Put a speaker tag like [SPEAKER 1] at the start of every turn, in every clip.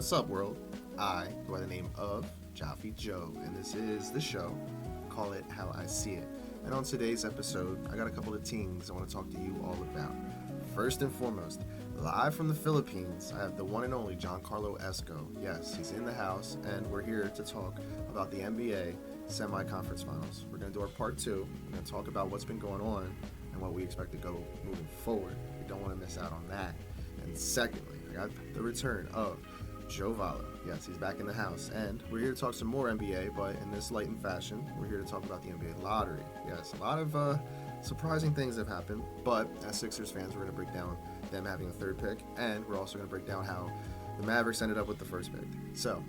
[SPEAKER 1] What's up, world? I go by the name of Joffey Joe, and this is the show. Call it how I see it. And on today's episode, I got a couple of things I want to talk to you all about. First and foremost, live from the Philippines, I have the one and only Carlo Esco. Yes, he's in the house, and we're here to talk about the NBA semi-conference finals. We're going to do our part two. We're going to talk about what's been going on and what we expect to go moving forward. We don't want to miss out on that. And secondly, I got the return of Joffey Valo. Yes, he's back in the house. And we're here to talk some more NBA, but in this lightened fashion, we're here to talk about the NBA lottery. Yes, a lot of surprising things have happened, but as Sixers fans, we're going to break down them having the third pick, and we're also going to break down how the Mavericks ended up with the first pick. So,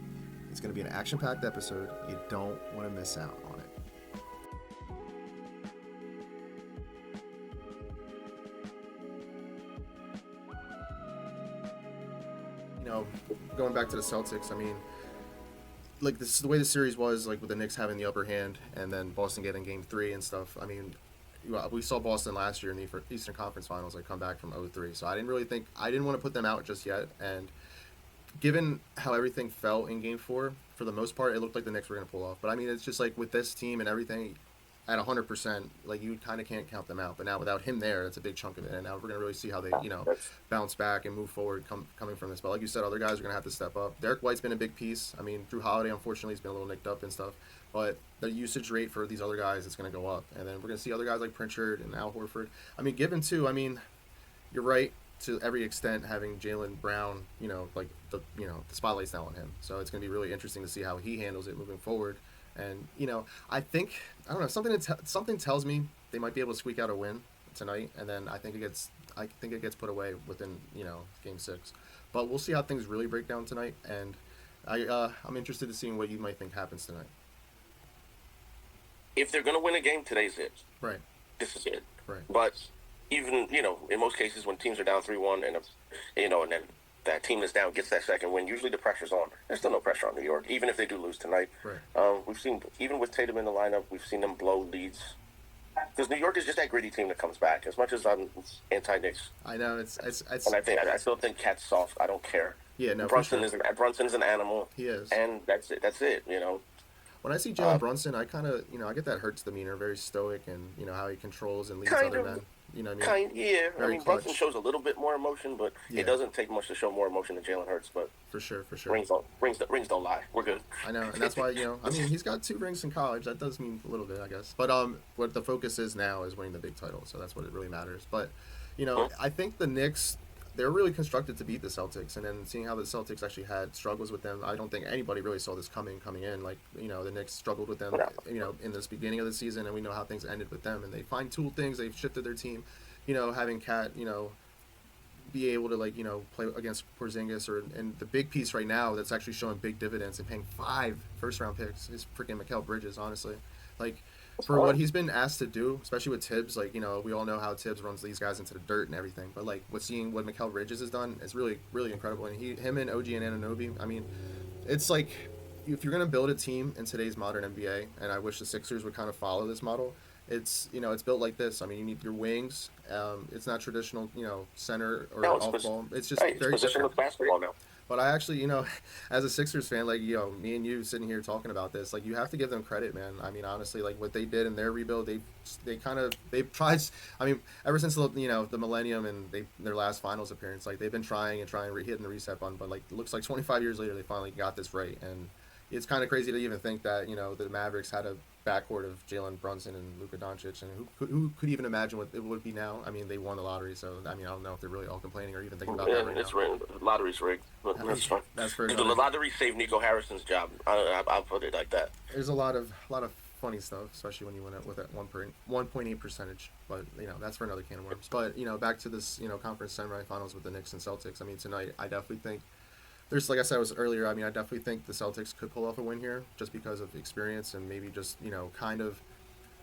[SPEAKER 1] it's going to be an action-packed episode. You don't want to miss out on it. Going back to the Celtics, I mean, like, this is the way the series was, like, with the Knicks having the upper hand and then Boston getting game 3 and stuff. I mean, we saw Boston last year in the Eastern Conference Finals, like, come back from 0-3. So I didn't want to put them out just yet. And given how everything fell in game 4, for the most part, it looked like the Knicks were going to pull off. But I mean, it's just like with this team and everything at 100%, like, you kind of can't count them out. But now without him there, that's a big chunk of it. And now we're going to really see how they, bounce back and move forward coming from this. But like you said, other guys are going to have to step up. Derek White's been a big piece. I mean, Drew Holiday, unfortunately, has been a little nicked up and stuff. But the usage rate for these other guys is going to go up. And then we're going to see other guys like Pritchard and Al Horford. I mean, given too, I mean, you're right to every extent having Jaylen Brown, like the spotlight's now on him. So it's going to be really interesting to see how he handles it moving forward. And I don't know, something tells me they might be able to squeak out a win tonight, and then I think it gets put away within game 6. But we'll see how things really break down tonight, and I'm interested to seeing what you might think happens tonight.
[SPEAKER 2] If they're going to win a game, today's it.
[SPEAKER 1] Right.
[SPEAKER 2] This is it.
[SPEAKER 1] Right.
[SPEAKER 2] But even in most cases when teams are down 3-1 and and then that team that's down gets that second win, usually the pressure's on. There's still no pressure on New York, even if they do lose tonight.
[SPEAKER 1] Right.
[SPEAKER 2] We've seen, even with Tatum in the lineup, we've seen them blow leads. Because New York is just that gritty team that comes back. As much as I'm anti-Knicks,
[SPEAKER 1] I know it's
[SPEAKER 2] and I still think Cat's soft. I don't care.
[SPEAKER 1] Yeah, no.
[SPEAKER 2] Brunson's an animal.
[SPEAKER 1] He is,
[SPEAKER 2] and that's it.
[SPEAKER 1] When I see Jalen Brunson, I kind of I get that Hurts demeanor, very stoic, and how he controls and leads other men. You know what I mean?
[SPEAKER 2] Yeah.
[SPEAKER 1] Very
[SPEAKER 2] I mean,
[SPEAKER 1] clutch.
[SPEAKER 2] Brunson shows a little bit more emotion, but it doesn't take much to show more emotion than Jalen Hurts. But
[SPEAKER 1] for sure.
[SPEAKER 2] Rings don't lie. We're good.
[SPEAKER 1] I know, and that's why I mean, he's got 2 rings in college. That does mean a little bit, I guess. But what the focus is now is winning the big title, so that's what it really matters. But I think the Knicks, they're really constructed to beat the Celtics, and then seeing how the Celtics actually had struggles with them, I don't think anybody really saw this coming in. Like, the Knicks struggled with them, in this beginning of the season, and we know how things ended with them. And they fine-tuned things, they've shifted their team, having Cat, be able to play against Porzingis, and the big piece right now that's actually showing big dividends and paying 5 first-round picks is freaking Mikal Bridges, honestly. Like, for what he's been asked to do, especially with Tibbs, we all know how Tibbs runs these guys into the dirt and everything. But seeing what Mikal Bridges has done is really, really incredible. And him and OG and Anunoby, I mean, it's like, if you're gonna build a team in today's modern NBA, and I wish the Sixers would kind of follow this model, it's it's built like this. I mean, you need your wings. It's not traditional, center or off ball. It's just very different.
[SPEAKER 2] Basketball now.
[SPEAKER 1] But I actually, as a Sixers fan, me and you sitting here talking about this, you have to give them credit, man. I mean, honestly, what they did in their rebuild, they've tried. I mean, ever since the millennium and their last finals appearance, they've been trying hitting the reset button. But it looks like 25 years later, they finally got this right. And it's kind of crazy to even think that the Mavericks had a backcourt of Jalen Brunson and Luka Doncic, and who could even imagine what it would be now? I mean, they won the lottery, so I mean, I don't know if they're really all complaining or even thinking about that right
[SPEAKER 2] it's
[SPEAKER 1] now.
[SPEAKER 2] rigged. Lottery's rigged, but that's fine.
[SPEAKER 1] That's for
[SPEAKER 2] the lottery saved Nico Harrison's job. I'll put it like that.
[SPEAKER 1] There's a lot of funny stuff, especially when you win it with that 1.8 percentage. But that's for another can of worms. But back to this conference semifinals with the Knicks and Celtics. I mean, tonight I definitely think. Like I said earlier, I mean, I definitely think the Celtics could pull off a win here just because of experience and maybe just, kind of,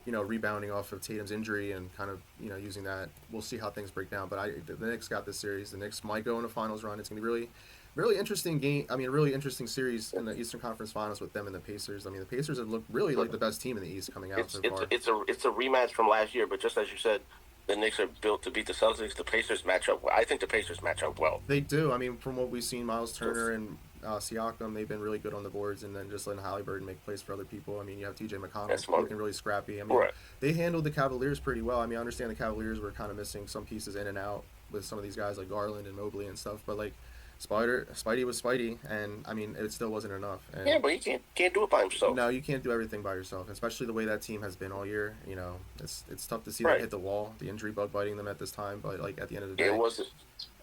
[SPEAKER 1] rebounding off of Tatum's injury and kind of, using that. We'll see how things break down. But the Knicks got this series. The Knicks might go in a finals run. It's going to be really, really interesting game. I mean, a really interesting series in the Eastern Conference Finals with them and the Pacers. I mean, the Pacers have looked really like the best team in the East coming out so far.
[SPEAKER 2] It's a rematch from last year, but just as you said, the Knicks are built to beat the Celtics. The Pacers match up. I think the Pacers match up well.
[SPEAKER 1] They do. I mean, from what we've seen, Miles Turner and Siakam, they've been really good on the boards, and then just letting Halliburton make plays for other people. I mean, you have T.J. McConnell
[SPEAKER 2] That's smart.
[SPEAKER 1] looking really scrappy. I mean,
[SPEAKER 2] Right.
[SPEAKER 1] they handled the Cavaliers pretty well. I mean, I understand the Cavaliers were kind of missing some pieces in and out with some of these guys like Garland and Mobley and stuff, but like Spidey was Spidey, and I mean, it still wasn't enough. And
[SPEAKER 2] Yeah, but he can't do it by himself.
[SPEAKER 1] no, you can't do everything by yourself, especially the way that team has been all year. You know, it's tough to see
[SPEAKER 2] Right.
[SPEAKER 1] that hit the wall, the injury bug biting them at this time. But like at the end of the day,
[SPEAKER 2] It wasn't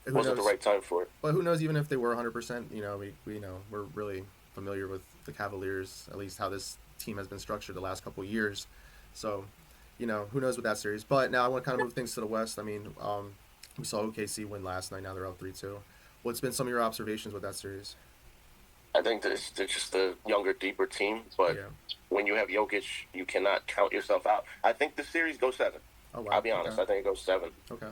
[SPEAKER 1] who
[SPEAKER 2] wasn't the
[SPEAKER 1] knows?
[SPEAKER 2] right time for it.
[SPEAKER 1] But who knows? Even if they were 100%, you know, we know we're really familiar with the Cavaliers, at least how this team has been structured the last couple of years. So, you know, who knows with that series? But now I want to kind of move things to the West. I mean, we saw OKC win last night. Now they're up 3-2. What's been some of your observations with that series?
[SPEAKER 2] I think they're just a younger, deeper team. But
[SPEAKER 1] Yeah.
[SPEAKER 2] when you have Jokic, you cannot count yourself out. I think the series goes 7.
[SPEAKER 1] Oh wow.
[SPEAKER 2] I'll be honest.
[SPEAKER 1] Okay.
[SPEAKER 2] I think it goes 7.
[SPEAKER 1] Okay.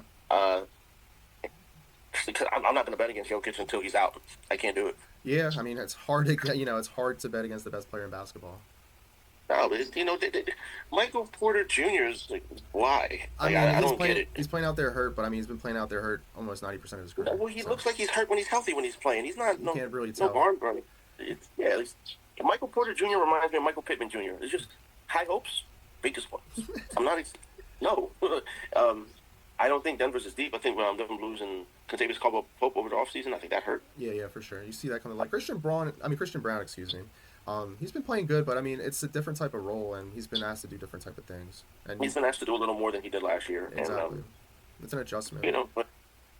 [SPEAKER 2] Because I'm not going to bet against Jokic until he's out. I can't do it.
[SPEAKER 1] Yeah, I mean it's hard to get. You know, it's hard to bet against the best player in basketball.
[SPEAKER 2] No, but you know, Michael Porter Jr. is like, why?
[SPEAKER 1] I
[SPEAKER 2] Like,
[SPEAKER 1] mean,
[SPEAKER 2] I
[SPEAKER 1] he's
[SPEAKER 2] don't
[SPEAKER 1] playing.
[SPEAKER 2] get it.
[SPEAKER 1] He's playing out there hurt, but I mean, he's been playing out there hurt almost 90% of his career.
[SPEAKER 2] Well, he
[SPEAKER 1] so
[SPEAKER 2] looks like he's hurt when he's healthy when he's playing. He's not
[SPEAKER 1] you
[SPEAKER 2] no
[SPEAKER 1] can't really
[SPEAKER 2] no
[SPEAKER 1] tell.
[SPEAKER 2] barn burner. Michael Porter Jr. reminds me of Michael Pittman Jr. It's just high hopes, big disappointments. I'm not no. I don't think Denver's as deep. I think them losing Kentavious Caldwell-Pope over the offseason, I think that hurt.
[SPEAKER 1] Yeah, for sure. You see that coming. Like Christian Brown, excuse me. He's been playing good, but I mean, it's a different type of role, and he's been asked to do different type of things. And
[SPEAKER 2] He's been asked to do a little more than he did last year.
[SPEAKER 1] exactly,
[SPEAKER 2] And,
[SPEAKER 1] it's an adjustment.
[SPEAKER 2] you know, but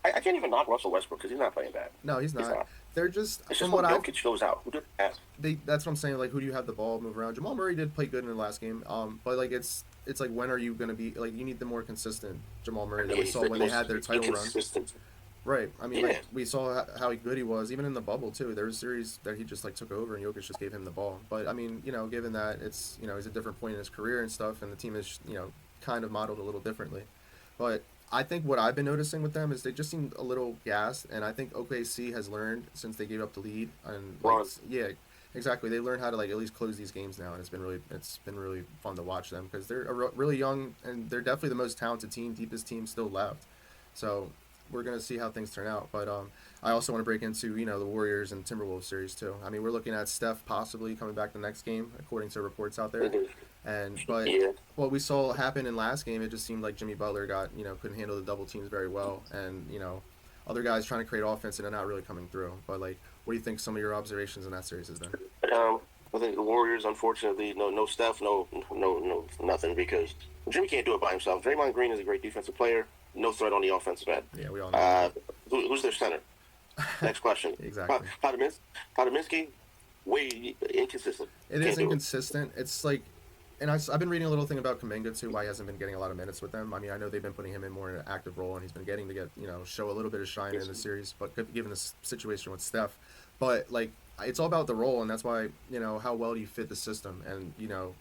[SPEAKER 2] I can't even knock Russell Westbrook because he's not playing bad.
[SPEAKER 1] No, he's not. They're just
[SPEAKER 2] It's
[SPEAKER 1] from
[SPEAKER 2] just
[SPEAKER 1] what
[SPEAKER 2] when
[SPEAKER 1] I
[SPEAKER 2] Jokic goes out. Who did that?
[SPEAKER 1] that's what I'm saying. Like, who do you have the ball move around? Jamal Murray did play good in the last game. But like it's like when are you gonna be like you need the more consistent Jamal Murray that we saw when they had their title run.
[SPEAKER 2] Inconsistent.
[SPEAKER 1] Right. I mean,
[SPEAKER 2] Yeah.
[SPEAKER 1] like we saw how good he was even in the bubble too. There was a series that he just like took over and Jokic just gave him the ball. But I mean, you know, given that it's he's a different point in his career and stuff, and the team is kind of modeled a little differently. But I think what I've been noticing with them is they just seem a little gassed, and I think OKC has learned since they gave up the lead, and like,
[SPEAKER 2] Run.
[SPEAKER 1] yeah, exactly. They learned how to like at least close these games now, and it's been really fun to watch them because they're really young and they're definitely the most talented team, deepest team still left. So we're gonna see how things turn out. But I also want to break into the Warriors and Timberwolves series too. I mean, we're looking at Steph possibly coming back the next game, according to reports out there. But
[SPEAKER 2] Yeah.
[SPEAKER 1] what we saw happen in last game, it just seemed like Jimmy Butler couldn't handle the double teams very well, and other guys trying to create offense and they're not really coming through. But like, what do you think some of your observations in that series has been?
[SPEAKER 2] I think the Warriors, unfortunately, no Steph, no nothing because Jimmy can't do it by himself. Draymond Green is a great defensive player, no threat on the offensive end.
[SPEAKER 1] Yeah, we all know.
[SPEAKER 2] Who's their center? Next question.
[SPEAKER 1] Exactly.
[SPEAKER 2] Podominski, way inconsistent.
[SPEAKER 1] It
[SPEAKER 2] Can't
[SPEAKER 1] is
[SPEAKER 2] do
[SPEAKER 1] inconsistent. It's like, and I've been reading a little thing about Kuminga too, why he hasn't been getting a lot of minutes with them. I mean, I know they've been putting him in more in an active role, and he's been getting to get show a little bit of shine in the series. But given this situation with Steph, but like it's all about the role, and that's why how well do you fit the system, and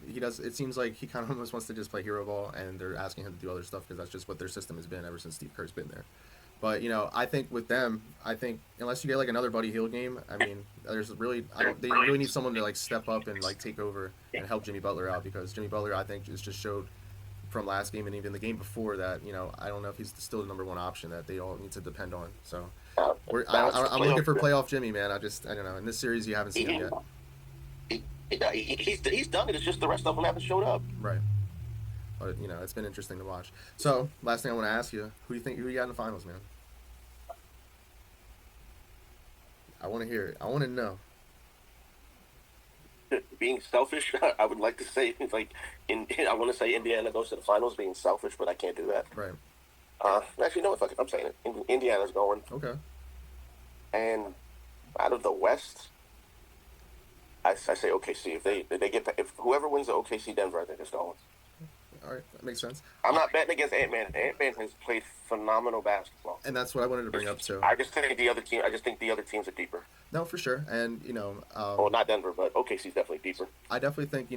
[SPEAKER 1] he does. It seems like he kind of almost wants to just play hero ball, and they're asking him to do other stuff because that's just what their system has been ever since Steve Kerr's been there. But I think with them, unless you get like another Buddy Hield game, I mean, they really need someone to like step up and like take over and help Jimmy Butler out because Jimmy Butler, I think, just showed from last game and even the game before that, I don't know if he's still the number one option that they all need to depend on. So I'm looking for playoff Jimmy, man. I don't know. In this series, you haven't seen him yet.
[SPEAKER 2] He's done it. It's just the rest of them haven't showed up.
[SPEAKER 1] Right. But it's been interesting to watch. So last thing I want to ask you, who you got in the finals, man? I want to hear it. I want to know.
[SPEAKER 2] Being selfish, I would like to say I want to say Indiana goes to the finals. Being selfish, but I can't do that.
[SPEAKER 1] Right.
[SPEAKER 2] Actually, no. I'm saying it. Indiana's going.
[SPEAKER 1] Okay.
[SPEAKER 2] And out of the West, I say OKC. If whoever wins the OKC Denver, I think it's going.
[SPEAKER 1] All right, that makes sense.
[SPEAKER 2] I'm not betting against Ant-Man. Ant-Man has played phenomenal basketball.
[SPEAKER 1] And that's what I wanted to bring up too.
[SPEAKER 2] I just think the other teams are deeper.
[SPEAKER 1] No, for sure. And
[SPEAKER 2] well, not Denver, but OKC's definitely deeper.
[SPEAKER 1] I definitely think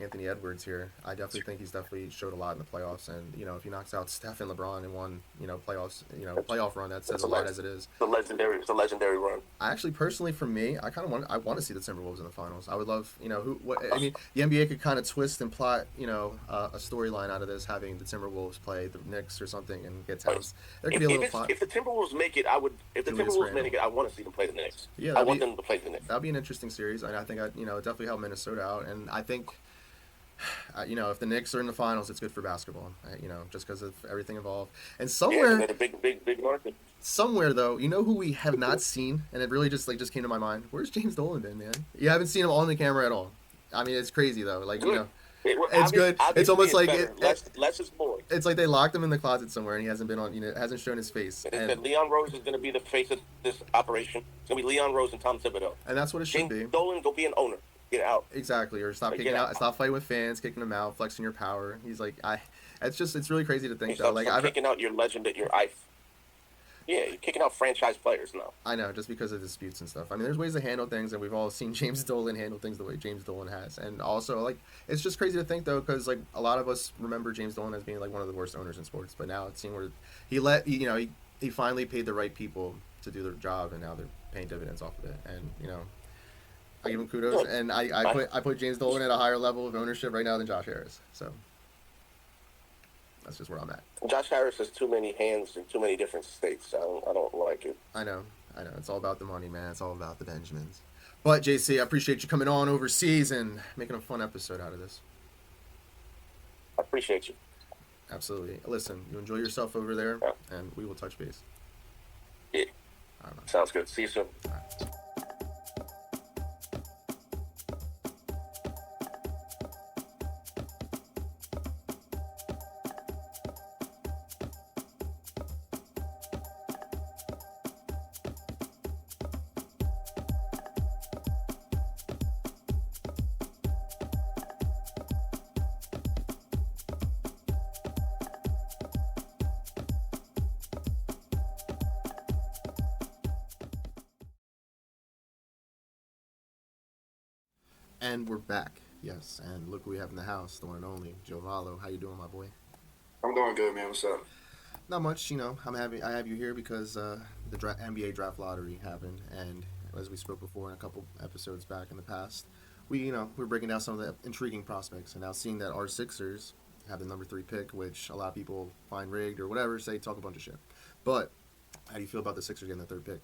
[SPEAKER 1] Anthony Edwards here. I definitely think he's definitely showed a lot in the playoffs, and if he knocks out Steph and LeBron in one playoff run, that says
[SPEAKER 2] It's
[SPEAKER 1] a lot as it is.
[SPEAKER 2] it's a legendary run.
[SPEAKER 1] I actually personally, for me, I want to see the Timberwolves in the finals. I would love, I mean, the NBA could kind of twist and plot, a storyline out of this, having the Timberwolves play the Knicks or something and get Towns. There could be a little fun.
[SPEAKER 2] If the Timberwolves make it, I would. If the Timberwolves make it, I want to see them play the Knicks.
[SPEAKER 1] Yeah,
[SPEAKER 2] I want them to play the Knicks.
[SPEAKER 1] That'd be an interesting series, and I think definitely help Minnesota out. And I think, if the Knicks are in the finals, it's good for basketball. Just because of everything involved. And somewhere,
[SPEAKER 2] a big market.
[SPEAKER 1] Somewhere though, you know who we have not seen, and it really just came to my mind. Where's James Dolan been, man? You haven't seen him on the camera at all. I mean, it's crazy though. It's good. It's almost like
[SPEAKER 2] less is more.
[SPEAKER 1] It's like they locked him in the closet somewhere, and he hasn't been on. Hasn't shown his face.
[SPEAKER 2] And Leon Rose is going to be the face of this operation. It's going to be Leon Rose and Tom Thibodeau.
[SPEAKER 1] And that's what it should be.
[SPEAKER 2] James Dolan, go be an owner. Get out.
[SPEAKER 1] Exactly, or stop kicking out. Stop fighting with fans, kicking them out, flexing your power. He's like, It's really crazy to think though.
[SPEAKER 2] Stop kicking out your legend at your Yeah, you're kicking out franchise players now.
[SPEAKER 1] I know, just because of disputes and stuff. I mean, there's ways to handle things, and we've all seen James Dolan handle things the way James Dolan has. And also, it's just crazy to think, though, because, a lot of us remember James Dolan as being, one of the worst owners in sports. But now it's seen where he finally paid the right people to do their job, and now they're paying dividends off of it. And, I give him kudos. And I put James Dolan at a higher level of ownership right now than Josh Harris. So that's just where I'm at.
[SPEAKER 2] Josh Harris has too many hands in too many different states. I don't like it.
[SPEAKER 1] I know. It's all about the money, man. It's all about the Benjamins. But, JC, I appreciate you coming on overseas and making a fun episode out of this.
[SPEAKER 2] I appreciate you.
[SPEAKER 1] Absolutely. Listen, you enjoy yourself over there, and we will touch base.
[SPEAKER 2] Yeah.
[SPEAKER 1] All right,
[SPEAKER 2] sounds good. See you soon.
[SPEAKER 1] All right. And we're back. Yes, and look who we have in the house, the one and only Joe Valo. How you doing, my boy?
[SPEAKER 3] I'm doing good, man. What's up?
[SPEAKER 1] Not much, I have you here because the NBA draft lottery happened, and as we spoke before in a couple episodes back in the past, we're breaking down some of the intriguing prospects, and now seeing that our Sixers have the number 3 pick, which a lot of people find rigged or whatever, talk a bunch of shit. But how do you feel about the Sixers getting the 3rd pick?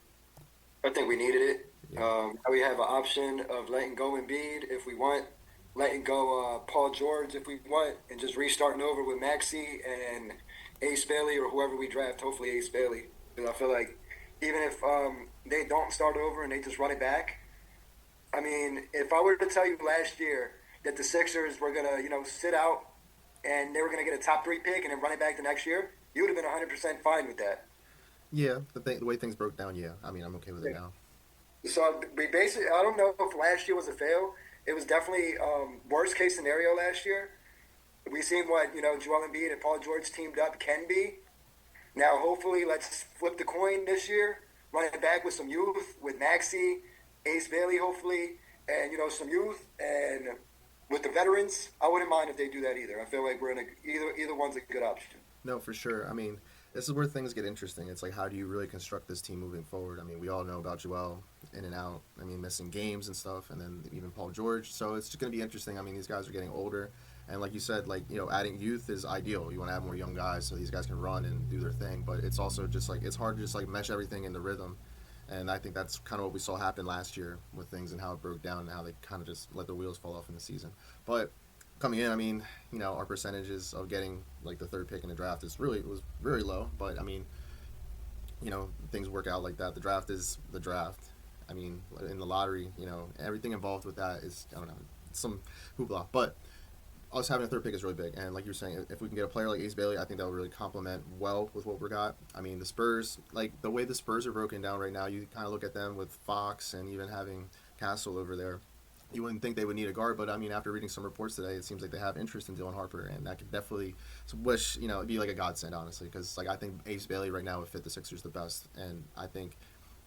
[SPEAKER 3] I think we needed it.
[SPEAKER 1] Yeah.
[SPEAKER 3] We have an option of letting go Embiid if we want, letting go Paul George if we want, and just restarting over with Maxey and Ace Bailey or whoever we draft, hopefully Ace Bailey. Because I feel like even if they don't start over and they just run it back, I mean, if I were to tell you last year that the Sixers were going to, sit out and they were going to get a top 3 pick and then run it back the next year, you would have been 100% fine with that.
[SPEAKER 1] Yeah, the way things broke down, yeah. I mean, I'm okay with it now.
[SPEAKER 3] So we basically, I don't know if last year was a fail. It was definitely worst case scenario last year. We seen what Joel Embiid and Paul George teamed up can be. Now, hopefully, let's flip the coin this year, run it back with some youth, with Maxey, Ace Bailey, hopefully, and some youth, and with the veterans. I wouldn't mind if they do that either. I feel like we're in either one's a good option.
[SPEAKER 1] No, for sure. I mean, this is where things get interesting. It's like, how do you really construct this team moving forward? I mean, we all know about Joel in and out. I mean, missing games and stuff, and then even Paul George. So it's just going to be interesting. I mean, these guys are getting older, and like you said, adding youth is ideal. You want to have more young guys so these guys can run and do their thing. But it's also just it's hard to just mesh everything into rhythm. And I think that's kind of what we saw happen last year with things and how it broke down and how they kind of just let the wheels fall off in the season. But coming in, I mean, our percentages of getting the 3rd pick in the draft was very low. But I mean, things work out like that. The draft is the draft. I mean, in the lottery, everything involved with that is, I don't know, some hoopla. But us having a 3rd pick is really big. And like you're saying, if we can get a player like Ace Bailey, I think that will really complement well with what we got. I mean, the Spurs, the way the Spurs are broken down right now, you kind of look at them with Fox and even having Castle over there. You wouldn't think they would need a guard, but I mean, after reading some reports today, it seems like they have interest in Dylan Harper, and that could definitely wish, it'd be like a godsend, honestly, because I think Ace Bailey right now would fit the Sixers the best, and I think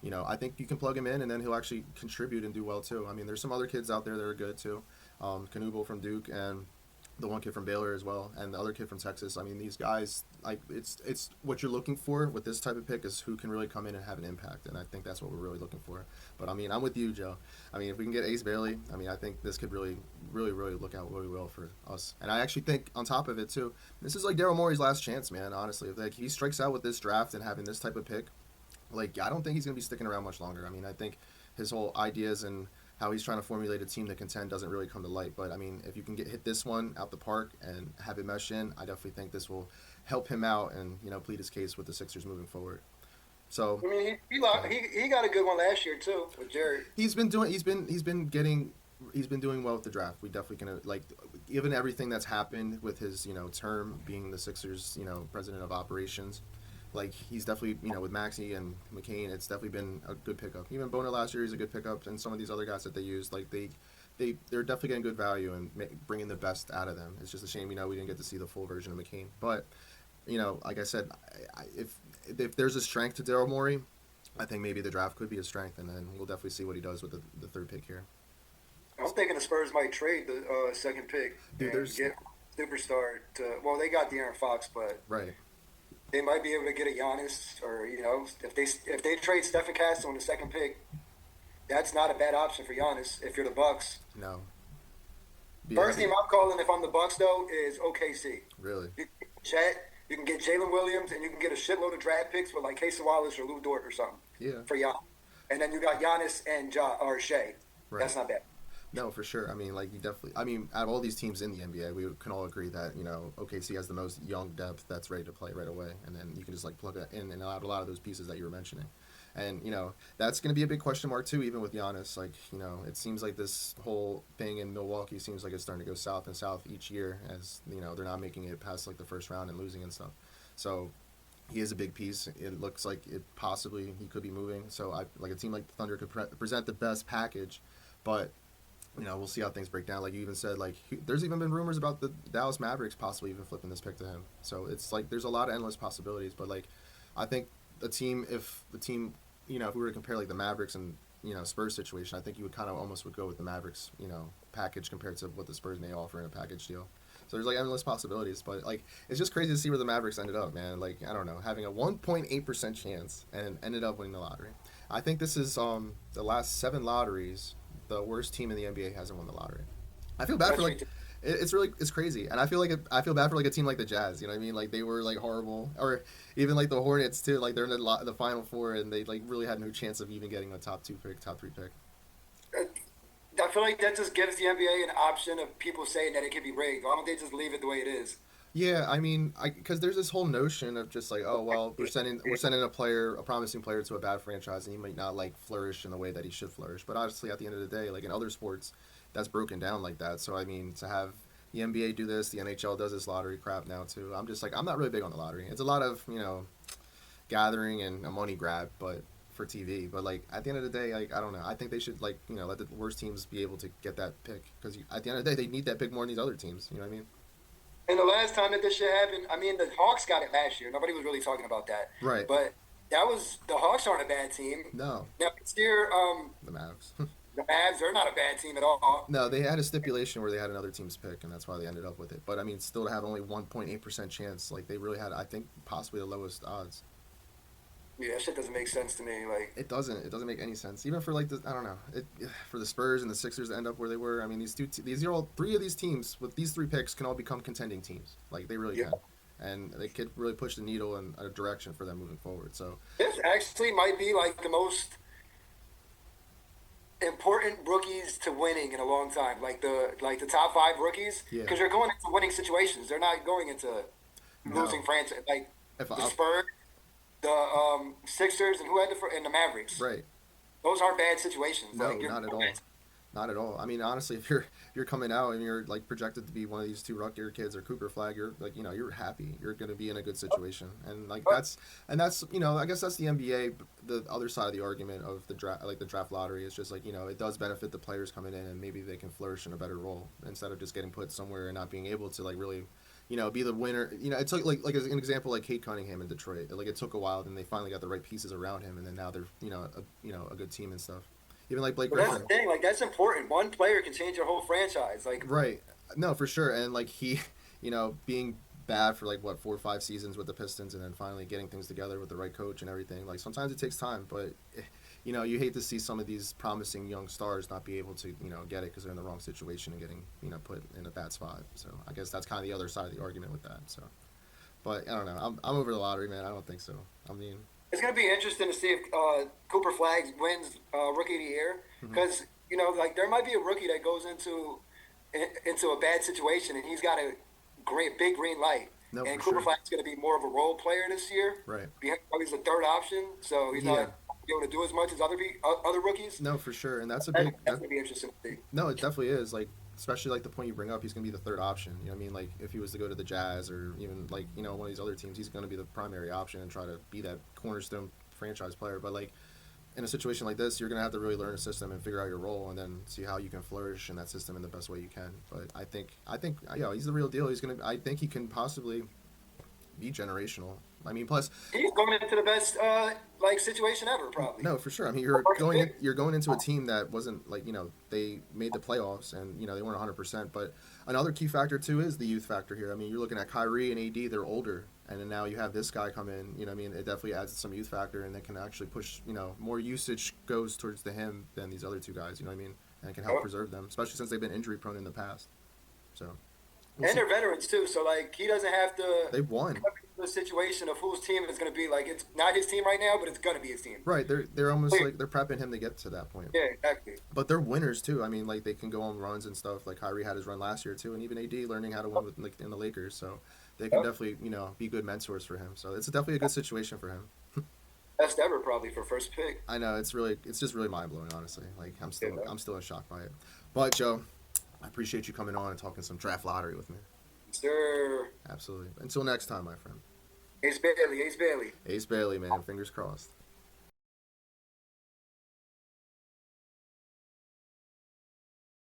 [SPEAKER 1] you can plug him in, and then he'll actually contribute and do well too. I mean, there's some other kids out there that are good too. Knuble from Duke, and the one kid from Baylor as well, and the other kid from Texas. I mean, these guys, like, it's what you're looking for with this type of pick is who can really come in and have an impact, and I think that's what we're really looking for. But I mean, I'm with you, Joe. I mean, if we can get Ace Bailey, I mean, I think this could really, really, really look out really well for us. And I actually think on top of it too, this is like Daryl Morey's last chance, man. Honestly, if like he strikes out with this draft and having this type of pick, like I don't think he's gonna be sticking around much longer. I mean, I think his whole ideas and how he's trying to formulate a team to contend doesn't really come to light. But I mean, if you can hit this one out the park and have it mesh in, I definitely think this will help him out and plead his case with the Sixers moving forward. So
[SPEAKER 3] I mean, he got a good one last year too with Jared.
[SPEAKER 1] he's been doing well with the draft. We definitely can like, given everything that's happened with his term being the Sixers president of operations. Like he's definitely with Maxey and McCain, it's definitely been a good pickup. Even Boner last year is a good pickup, and some of these other guys that they used, like they're definitely getting good value and bringing the best out of them. It's just a shame we didn't get to see the full version of McCain. But like I said, if there's a strength to Daryl Morey, I think maybe the draft could be a strength, and then we'll definitely see what he does with the third pick here.
[SPEAKER 3] I'm thinking the Spurs might trade the second pick and get superstar to. Well, they got De'Aaron Fox, but
[SPEAKER 1] right.
[SPEAKER 3] They might be able to get a Giannis, or if they trade Stephen Castle on the second pick, that's not a bad option for Giannis. If you're the Bucks,
[SPEAKER 1] no.
[SPEAKER 3] First team I'm calling if I'm the Bucks though is OKC.
[SPEAKER 1] Really?
[SPEAKER 3] You can get Jalen Williams, and you can get a shitload of draft picks with like Casey Wallace or Lou Dort or something.
[SPEAKER 1] Yeah.
[SPEAKER 3] For Giannis, and then you got Giannis and Shea. Right. That's not bad.
[SPEAKER 1] No, for sure. I mean, like you definitely. I mean, out of all these teams in the NBA, we can all agree that OKC has the most young depth that's ready to play right away, and then you can just like plug it in and out a lot of those pieces that you were mentioning, and that's going to be a big question mark too, even with Giannis. Like it seems like this whole thing in Milwaukee seems like it's starting to go south and south each year, as they're not making it past like the first round and losing and stuff. So he is a big piece. It looks like he could be moving. So like a team like the Thunder could present the best package, but. We'll see how things break down. Like you even said, like there's even been rumors about the Dallas Mavericks possibly even flipping this pick to him. So it's like there's a lot of endless possibilities. But like, I think if we were to compare like the Mavericks and Spurs situation, I think you would kind of almost would go with the Mavericks package compared to what the Spurs may offer in a package deal. So there's like endless possibilities. But like it's just crazy to see where the Mavericks ended up, man. Like I don't know, having a 1.8% chance and ended up winning the lottery. I think this is the last 7 lotteries. The worst team in the NBA hasn't won the lottery. I feel bad for like it's crazy, and I feel bad for like a team like the Jazz. You know what I mean? Like they were like horrible, or even like the Hornets too. Like they're in the Final Four, and they like really had no chance of even getting a top 3 pick.
[SPEAKER 3] I feel like that just gives the NBA an option of people saying that it could be rigged. Why don't they just leave it the way it is?
[SPEAKER 1] Yeah, I mean, because there's this whole notion of just like, oh well, we're sending a promising player to a bad franchise, and he might not like flourish in the way that he should flourish. But honestly, at the end of the day, like in other sports, that's broken down like that. So I mean, to have the NBA do this, the NHL does this lottery crap now too. I'm just like, I'm not really big on the lottery. It's a lot of gathering and a money grab, but for TV. But like at the end of the day, like I don't know. I think they should like let the worst teams be able to get that pick, because at the end of the day, they need that pick more than these other teams. You know what I mean?
[SPEAKER 3] And the last time that this shit happened, I mean, the Hawks got it last year. Nobody was really talking about that.
[SPEAKER 1] Right.
[SPEAKER 3] But the Hawks aren't a bad team.
[SPEAKER 1] No.
[SPEAKER 3] Now, this year,
[SPEAKER 1] the Mavs.
[SPEAKER 3] the Mavs, they're not a bad team at all.
[SPEAKER 1] No, they had a stipulation where they had another team's pick, and that's why they ended up with it. But, I mean, still to have only 1.8% chance, like, they really had, I think, possibly the lowest odds.
[SPEAKER 3] Yeah, that shit doesn't make sense to me. Like
[SPEAKER 1] it doesn't make any sense. Even for like I don't know, for the Spurs and the Sixers to end up where they were. I mean, three of these teams with these 3 picks can all become contending teams. Like they really can, and they could really push the needle in a direction for them moving forward. So
[SPEAKER 3] this actually might be like the most important rookies to winning in a long time. Like the top 5 rookies, because they're going into winning situations. They're not going into losing franchise. Like the Spurs. The Sixers and and the Mavericks.
[SPEAKER 1] Right.
[SPEAKER 3] Those aren't bad situations.
[SPEAKER 1] No, not at all. Not at all. I mean, honestly, if you're coming out and you're like projected to be one of these 2 Rutgers kids or Cooper Flag, you're like you're happy. You're going to be in a good situation, and like that's I guess that's the NBA. The other side of the argument of the draft lottery is just like it does benefit the players coming in, and maybe they can flourish in a better role instead of just getting put somewhere and not being able to like really. Be the winner. It took like an example like Kate Cunningham in Detroit. Like it took a while, then they finally got the right pieces around him, and then now they're a good team and stuff. Even like Blake
[SPEAKER 3] But that's
[SPEAKER 1] Griffin.
[SPEAKER 3] the thing. Like that's important. One player can change your whole franchise. Like
[SPEAKER 1] Right. No, for sure. And like he, being bad for like what 4 or 5 seasons with the Pistons, and then finally getting things together with the right coach and everything. Like sometimes it takes time, but you hate to see some of these promising young stars not be able to get it because they're in the wrong situation and getting put in a bad spot. So I guess that's kind of the other side of the argument with that. So, but I don't know. I'm over the lottery, man. I don't think so. I mean,
[SPEAKER 3] it's gonna be interesting to see if Cooper Flags wins Rookie of the Year because like there might be a rookie that goes into a bad situation and he's got a big green light.
[SPEAKER 1] no,
[SPEAKER 3] And
[SPEAKER 1] for
[SPEAKER 3] Cooper
[SPEAKER 1] sure.
[SPEAKER 3] Flags is going to be more of a role player this year.
[SPEAKER 1] Right.
[SPEAKER 3] He's a third option, so he's
[SPEAKER 1] Yeah.
[SPEAKER 3] not able to do as much as other rookies.
[SPEAKER 1] No, for sure. And that's a
[SPEAKER 3] That's
[SPEAKER 1] big.
[SPEAKER 3] going to be interesting to see.
[SPEAKER 1] No, it definitely is. Like, especially like the point you bring up, he's going to be the third option. You know what I mean? Like, if he was to go to the Jazz or even like one of these other teams, he's going to be the primary option and try to be that cornerstone franchise player. But like in a situation like this, you're going to have to really learn a system and figure out your role, and then see how you can flourish in that system in the best way you can. But I think he's the real deal. I think he can possibly be generational. I mean, plus
[SPEAKER 3] He's going into the best situation ever, probably.
[SPEAKER 1] no, for sure. I mean, you're going into a team that wasn't like they made the playoffs and they weren't 100%. But another key factor too is the youth factor here. I mean, you're looking at Kyrie and AD; they're older, and then now you have this guy come in. I mean, it definitely adds some youth factor, and they can actually push. More usage goes towards him than these other two guys. You know what I mean? And it can help preserve them, especially since they've been injury prone in the past. So. We'll
[SPEAKER 3] And
[SPEAKER 1] see.
[SPEAKER 3] they're veterans too, so like he doesn't have to.
[SPEAKER 1] They won.
[SPEAKER 3] The situation of whose team is going to be like it's not his team right now, but it's going to be his team.
[SPEAKER 1] Right, they're almost like they're prepping him to get to that point.
[SPEAKER 3] Yeah, exactly.
[SPEAKER 1] But they're winners too. I mean, like they can go on runs and stuff. Like Kyrie had his run last year too, and even AD learning how to win with in the Lakers. So they can definitely be good mentors for him. So it's definitely a good situation for him.
[SPEAKER 3] Best ever probably for first pick.
[SPEAKER 1] I know it's just really mind blowing, honestly. Like I'm still in shock by it. But Joe, I appreciate you coming on and talking some draft lottery with me.
[SPEAKER 3] Sir.
[SPEAKER 1] Absolutely. Until next time, my friend.
[SPEAKER 3] Ace Bailey.
[SPEAKER 1] Ace Bailey, man. Fingers crossed.